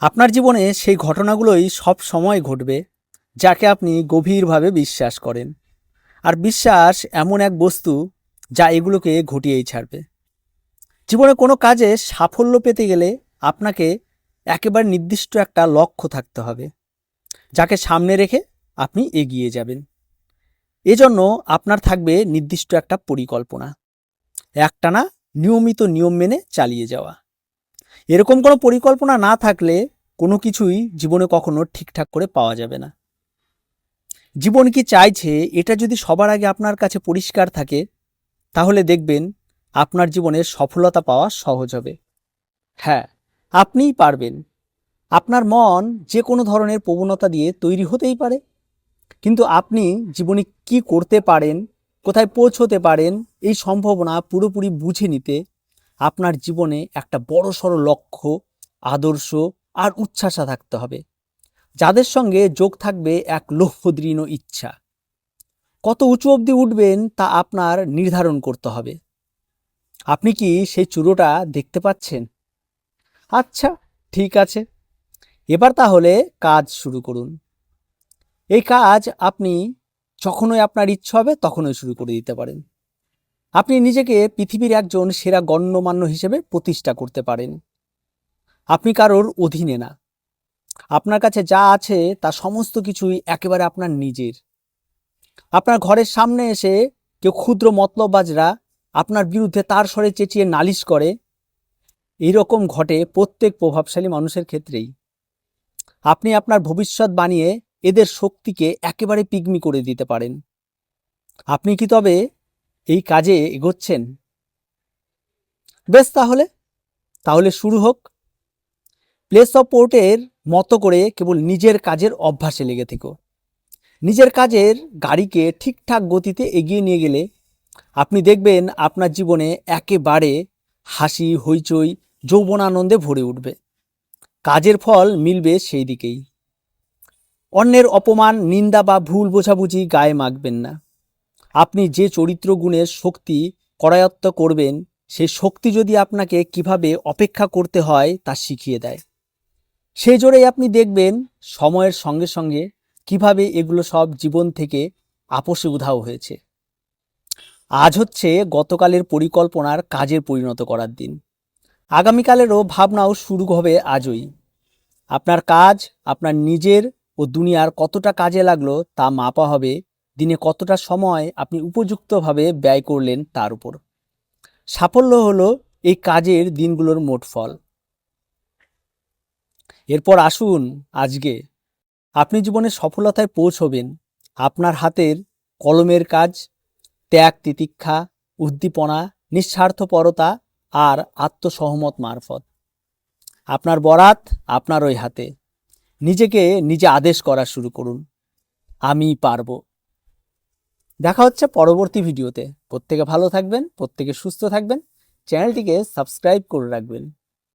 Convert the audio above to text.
আপনার জীবনে সেই ঘটনাগুলোই সব সময় ঘটবে যাকে আপনি গভীরভাবে বিশ্বাস করেন। আর বিশ্বাস এমন এক বস্তু যা এগুলোকে ঘটিয়েই ছাড়বে। জীবনে কোনো কাজে সাফল্য পেতে গেলে আপনাকে একেবারে নির্দিষ্ট একটা লক্ষ্য থাকতে হবে, যাকে সামনে রেখে আপনি এগিয়ে যাবেন। এজন্য আপনার থাকবে নির্দিষ্ট একটা পরিকল্পনা, একটানা নিয়মিত নিয়ম মেনে চালিয়ে যাওয়া। এরকম কোনো পরিকল্পনা না থাকলে কোনো কিছুই জীবনে কখনো ঠিকঠাক করে পাওয়া যাবে না। জীবন কি চাইছে এটা যদি সবার আগে আপনার কাছে পরিষ্কার থাকে, তাহলে দেখবেন আপনার জীবনে সফলতা পাওয়া সহজ হবে। হ্যাঁ, আপনিই পারবেন। আপনার মন যে কোনো ধরনের প্রবণতা দিয়ে তৈরি হতেই পারে, কিন্তু আপনি জীবনে কি করতে পারেন, কোথায় পৌঁছতে পারেন, এই সম্ভাবনা পুরোপুরি বুঝে নিতে আপনার জীবনে একটা বড়সড় লক্ষ্য, আদর্শ আর উচ্ছ্বাসা থাকতে হবে, যাদের সঙ্গে যোগ থাকবে এক লক্ষ্যদৃঢ় ইচ্ছা। কত উঁচু অবধি উঠবেন তা আপনার নির্ধারণ করতে হবে। আপনি কি সেই চূড়োটা দেখতে পাচ্ছেন? আচ্ছা, ঠিক আছে, এবার তাহলে কাজ শুরু করুন। এই কাজ আপনি যখনই আপনার ইচ্ছা হবে তখনই শুরু করে দিতে পারেন। আপনি নিজেকে পৃথিবীর একজন সেরা গণ্যমান্য হিসেবে প্রতিষ্ঠা করতে পারেন। আপনি কারোর অধীনে না। আপনার কাছে যা আছে তা সমস্ত কিছুই একেবারে আপনার নিজের। আপনার ঘরের সামনে এসে কেউ ক্ষুদ্র মতলববাজরা আপনার বিরুদ্ধে তার স্বরে চেঁচিয়ে নালিশ করে, এইরকম ঘটে প্রত্যেক প্রভাবশালী মানুষের ক্ষেত্রেই। আপনি আপনার ভবিষ্যৎ বানিয়ে এদের শক্তিকে একেবারে পিগ্মি করে দিতে পারেন। আপনি কি তবে এই কাজে এগোচ্ছেন? বেশ, তাহলে শুরু হোক। প্লেস অফ পোর্টের মতো করে কেবল নিজের কাজের অভ্যাসে লেগে থেকো। নিজের কাজের গাড়িকে ঠিকঠাক গতিতে এগিয়ে নিয়ে গেলে আপনি দেখবেন আপনার জীবনে একেবারে হাসি, হইচই, যৌবনানন্দে ভরে উঠবে। কাজের ফল মিলবে সেই দিকেই। অন্যের অপমান, নিন্দা বা ভুল বোঝাবুঝি গায়ে মাখবেন না। আপনি যে চরিত্র গুণের শক্তি করায়ত্ত করবেন, সেই শক্তি যদি আপনাকে কিভাবে অপেক্ষা করতে হয় তা শিখিয়ে দেয়। সেই জোরেই আপনি দেখবেন সময়ের সঙ্গে সঙ্গে কিভাবে এগুলো সব জীবন থেকে আপোষে উধাও হয়েছে। আজ হচ্ছে গতকালের পরিকল্পনার কাজে পরিণত করার দিন। আগামীকালেরও ভাবনাও শুরু হবে আজই। আপনার কাজ আপনার নিজের ও দুনিয়ার কতটা কাজে লাগলো তা মাপা হবে দিনে কতটা সময় আপনি উপযুক্তভাবে ব্যয় করলেন তার উপর। সাফল্য হলো এই কাজের দিনগুলোর মোট ফল। এরপর আসুন আজকে আপনি জীবনে সফলতায় পৌঁছবেন আপনার হাতের কলমের কাজ, ত্যাগ, তিতিক্ষা, উদ্দীপনা, নিঃস্বার্থপরতা আর আত্মসহমত মারফত। আপনার বরাত আপনার ওই হাতে। নিজেকে নিজে আদেশ করা শুরু করুন, আমি পারবো। দেখা হচ্ছে পরবর্তী ভিডিওতে। প্রত্যেকে ভালো থাকবেন, প্রত্যেকে সুস্থ থাকবেন, চ্যানেলটিকে সাবস্ক্রাইব করে রাখবেন।